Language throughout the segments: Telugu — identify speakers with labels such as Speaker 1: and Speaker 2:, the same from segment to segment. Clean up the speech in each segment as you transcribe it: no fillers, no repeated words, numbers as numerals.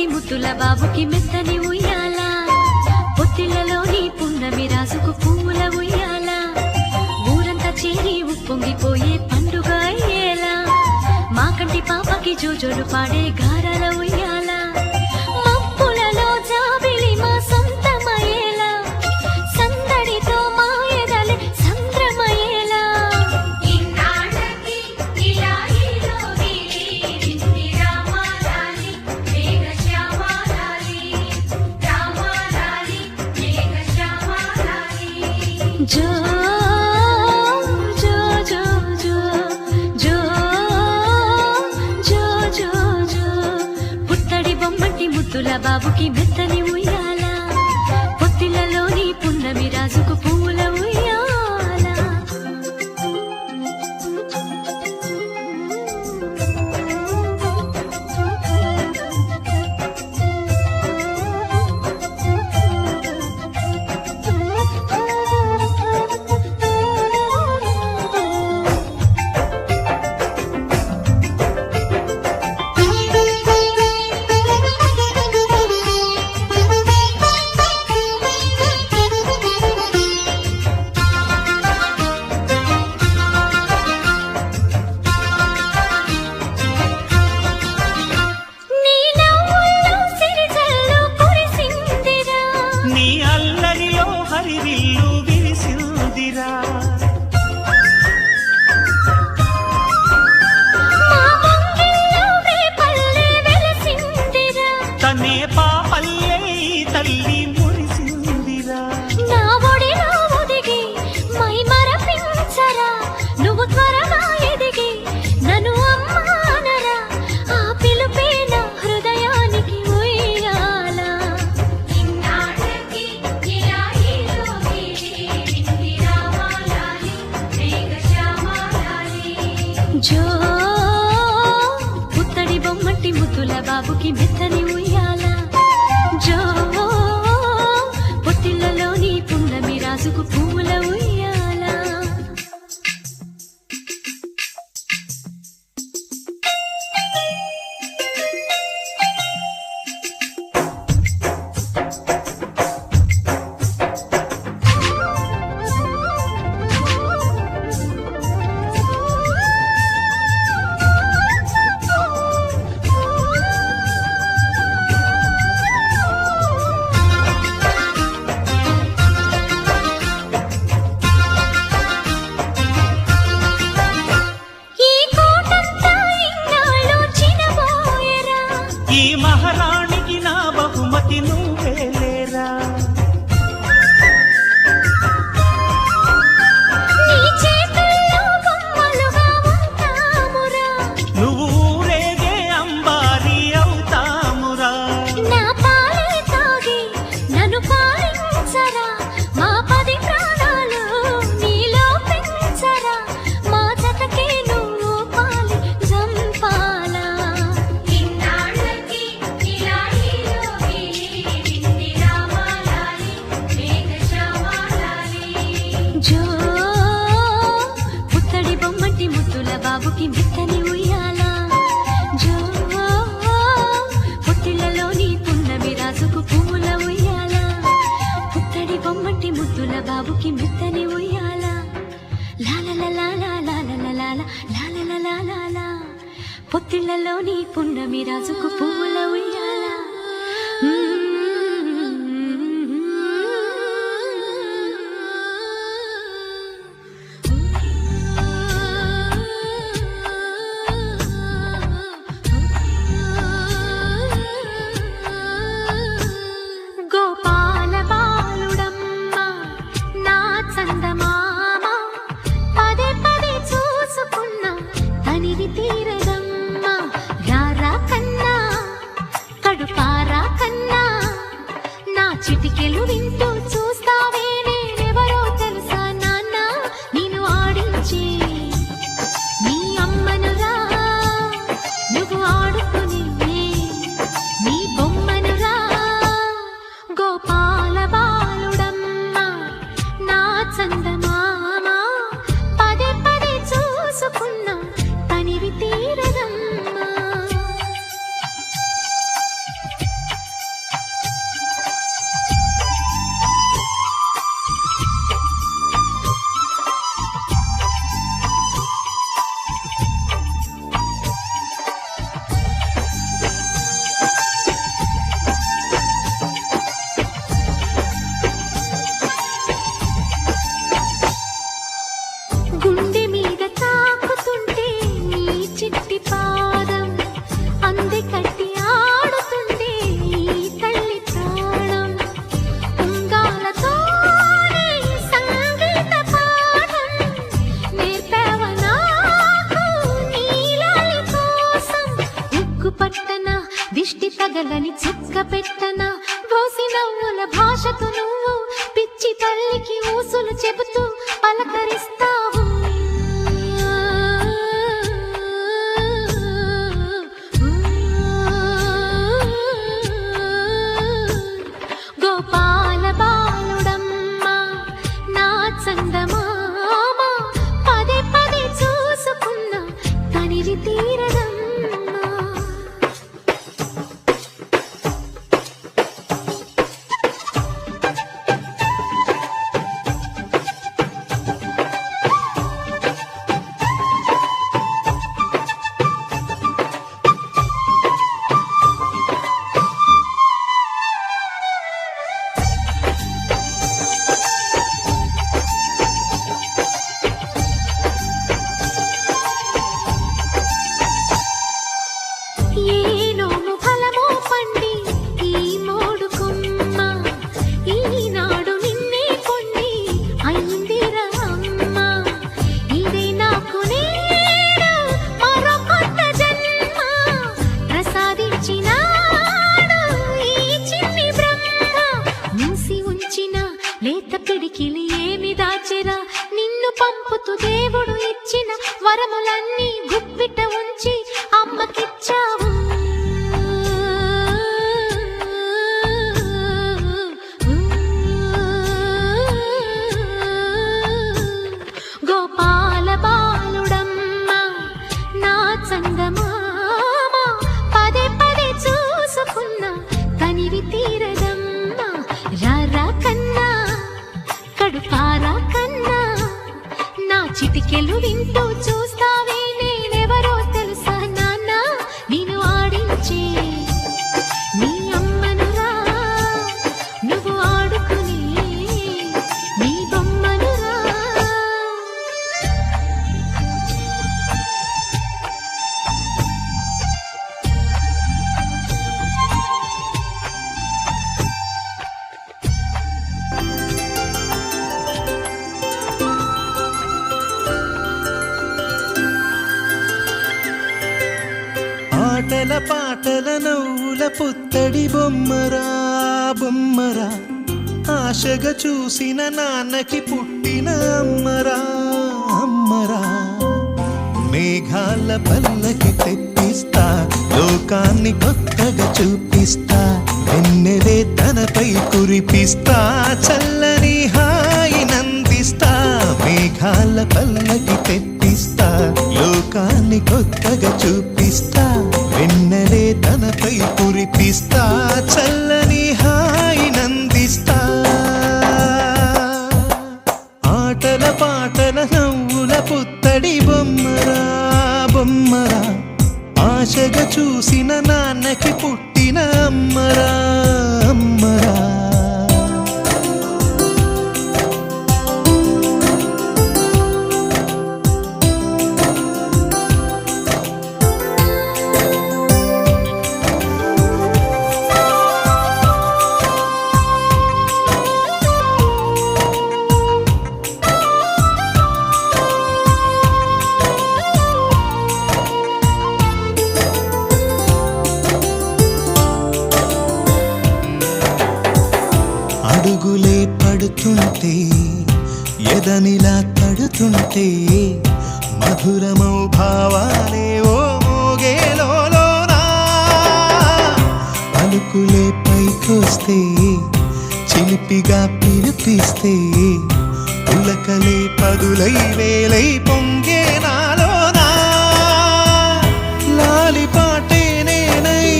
Speaker 1: బొమ్మటి ముద్దుల బాబుకి మెత్తని ఉయ్యాల పొత్తిళ్లలోని పున్నమి రాజుకు పువ్వుల ఉయ్యాల ఊరంతా చేరి ఉప్పొంగిపోయే పండుగ అయ్యేలా మా కంటి పాపకి జోజోలు పాడే గారాల ఉయ్యాల మబ్బులలో జాబిలి మా సొంతమయ్యేలా సందడితో మా ఎదలే సంద్రమయ్యేలా ఇన్నాళ్ళకి ఇలా ఈలోని ఇంది రామాలాలి మేఘశ్యామాలాలి రామాలాలి మేఘశ్యామాలాలి జో ముద్దుల బాబుకి మెత్తని ఉయ్యాల పొత్తిళ్లలోని పున్నమి రాజుకు పువ్వుల ఉయ్యాల జో పుత్తడి బొమ్మటి ముద్దుల బాబుకి మెత్తని ఉయ్యాల జో పొత్తిళ్లలోని పున్నమి రాజుకు పువ్వుల ఉయ్యాల
Speaker 2: ఈ మహారాణికి నా బహుమతి నువ్వేలేరా నువ్వు ఊరేగే అంబారి అవుతామురా
Speaker 1: నా పాలే తాగి నన్ను పాలించరా మా 10 ప్రాణాలు నీలో పెంచరా మా జతకే నువ్వు పాలి జంపాలా జో పుత్తడి బొమ్మటి ముద్దుల బాబుకి మెత్తని ఉయ్యాల జో పొత్తిళ్లలోని పున్నమి రాజుకు పువ్వుల ఉయ్యాల పుత్తడి బొమ్మటి ముద్దుల బాబుకి మెత్తని ఉయ్యాల లాలలలాలా పొత్తిళ్లలోని పున్నమి రాజుకు పువ్వుల ఉయ్యాల చిటికెలు వింటూ చూస్తావే నేనెవరో తెలుసా నాన్న నేను ఆడించి నీ అమ్మనురా నువ్వు ఆడుకుని నీ బొమ్మనురా గోపాల బాలుడమ్మ నా చందమామ పదే పదే చూసుకున్నా తనివి తీరదమ్మా దిష్టి తగలని చుక్క పెట్టనా బోసి నవ్వుల భాషతో నువ్వు పిచ్చి తల్లికి ఊసులు చెబుతూ పలకరిస్తావు గోపాల బాలుడమ్మ నా చందమామ పదే పదే చూసుకున్న తనివి తీరదమ్మా ఏనోము ఫలమో పండి ఈ మోడు కొమ్మ ఈనాడు నిన్నే కొన్ని అయిందిరా అమ్మ ఇదే నాకు నేడు మరో కొత్త జన్మ ప్రసాదించినాడు ఈ చిన్ని బ్రహ్మ మూసి ఉంచిన లేత పిడికిలి ఏమి దాచెరా నిన్ను పంపుతూ దేవుడు ఇచ్చిన వరములన్నీ గుప్పిట ఉంచి అమ్మకిచ్చావు గోపాల బాలుడమ్మ నా చందమామ పదే పదే చూసుకున్న తనివి తీరదమ్మా రారా కన్నా కడుపారా కన్నా నా చిటికెలు వింటూ చూస్తావే నేనెవరో తెలుసా నాన్న నేను ఆడించే నీ అమ్మనురా నువ్వు ఆడుకునే నీ బొమ్మనురా
Speaker 2: ఆటల పాటల నవ్వుల పుత్తడి బొమ్మరా బొమ్మరా ఆశగా చూసిన నాన్నకి పుట్టిన అమ్మరా అమ్మరా మేఘాల పల్లకి తెప్పిస్తా లోకాన్ని కొత్తగా చూపిస్తా వెన్నెలే తనపై కురిపిస్తా చల్లని హాయి నందిస్తా మేఘాల పల్లకి తెప్పిస్తా లోకాన్ని కొత్తగా చూపిస్తా వెన్నెలే తనపై కురిపిస్తా చల్లని హాయి నందిస్తా ఆటల పాటల నవ్వుల పుత్తడి బొమ్మరా బొమ్మరా ఆశగా చూసిన నాన్నకి పుట్టిన అమ్మరా అమ్మరా అడుగులే పడుతుంటే ఎదనిలా తడుతుంటే మధురమౌ భావాలే ఓ మోగేలోనా పలుకులే పైకొస్తే చిలిపిగా పిలిపిస్తే పులకలే పదులై వేలై పొంగే నాలోనా లాలి పాటే నేనై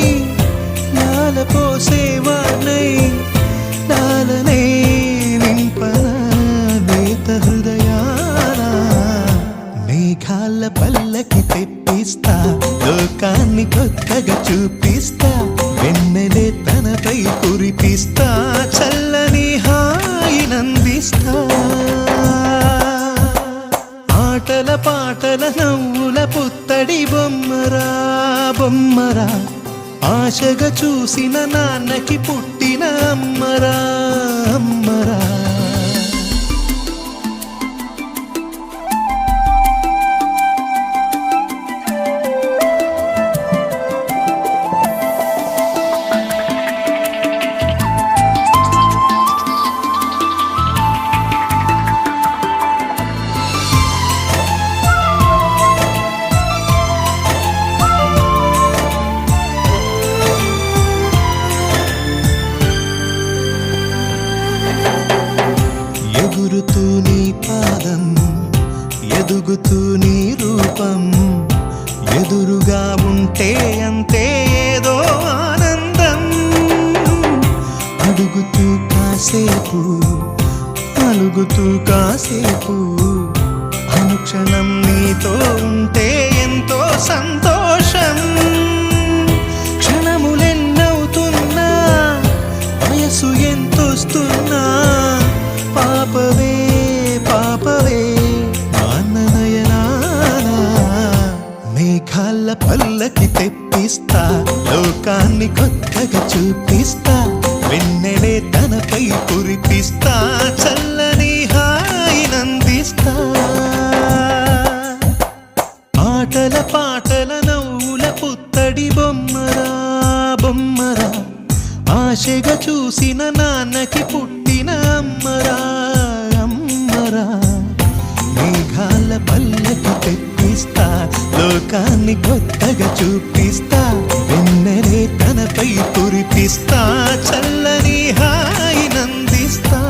Speaker 2: లాల పోసేవాణ్ణై లాలనే నింపనా నేత హృదయానా మేఘాల పల్లకి తెప్పిస్తా లోకాన్ని కొత్తగా చూపిస్తా వెన్నెలే తనపై కురిపిస్తా చల్లని హాయి నందిస్తా ఆటల పాటల నవ్వుల పుత్తడి బొమ్మరా బొమ్మరా ఆశగా చూసిన నాన్నకి పుట్టిన అమ్మరా అమ్మరా ముదురుతూ నీ పాదం, ఎదుగుతూ నీ రూపం, ఎదురుగా ఉంటే అంతే ఏదో ఆనందం. అడుగుతూ కాసేపు, అలుగుతూ కాసేపు, అనుక్షణం నీతో ఉంటే ఎంతో సంతోషం. క్షణములెన్నవుతున్నా, వయసు ఎంతొస్తున్నా, పాపవే పాపవే నయనానా. మేఘాల పల్లకి తెప్పిస్తా, లోకాన్ని కొత్తగా చూపిస్తా, వెన్నెలే తనపై కురిపిస్తా, చల్లని హాయినందిస్తా. ఆటల పాటల నవ్వుల పుత్తడి బొమ్మరా బొమ్మరా, ఆశగా చూసిన నాన్నకి పుట్టిన అమ్మరా అమ్మరా. మేఘాల పల్లకి తెప్పిస్తా, లోకాన్ని కొత్తగా చూపిస్తా, వెన్నెలే తనపై కురిపిస్తా, చల్లని హాయినందిస్తా.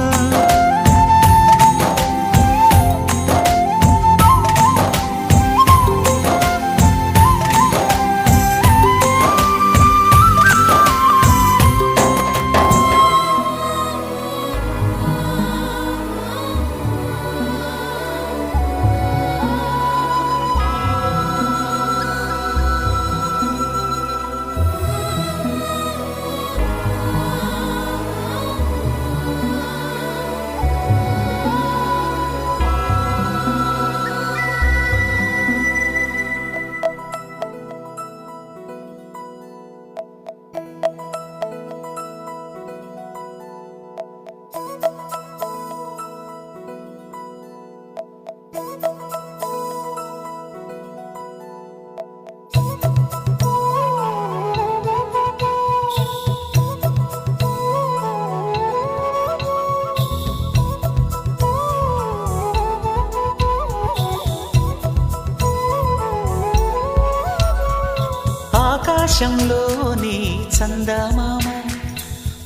Speaker 3: ఆకాశంలోని చందమామ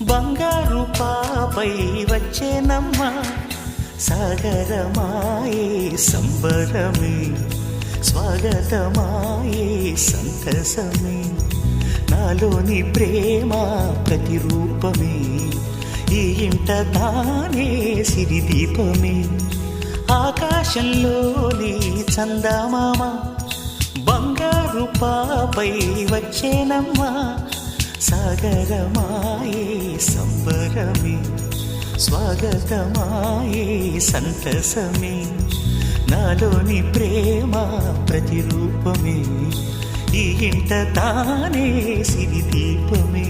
Speaker 3: బంగారు పాపై వచ్చేనమ్మ, సాగరమాయే సంబరమే, స్వాగతమాయే సంతసమే, నాలోని ప్రేమ ప్రతిరూపమే, ఈ ఇంట తానే సిరిదీపమే. ఆకాశంలోని చందమామ బంగారు పాపై వచ్చేనమ్మా, సాగరమాయే సంబరమే, స్వాగతమాయే సంతసమే, నాలోని ప్రేమ ప్రతిరూపమే, ఈ ఇంట తానే సిరిదీపమే.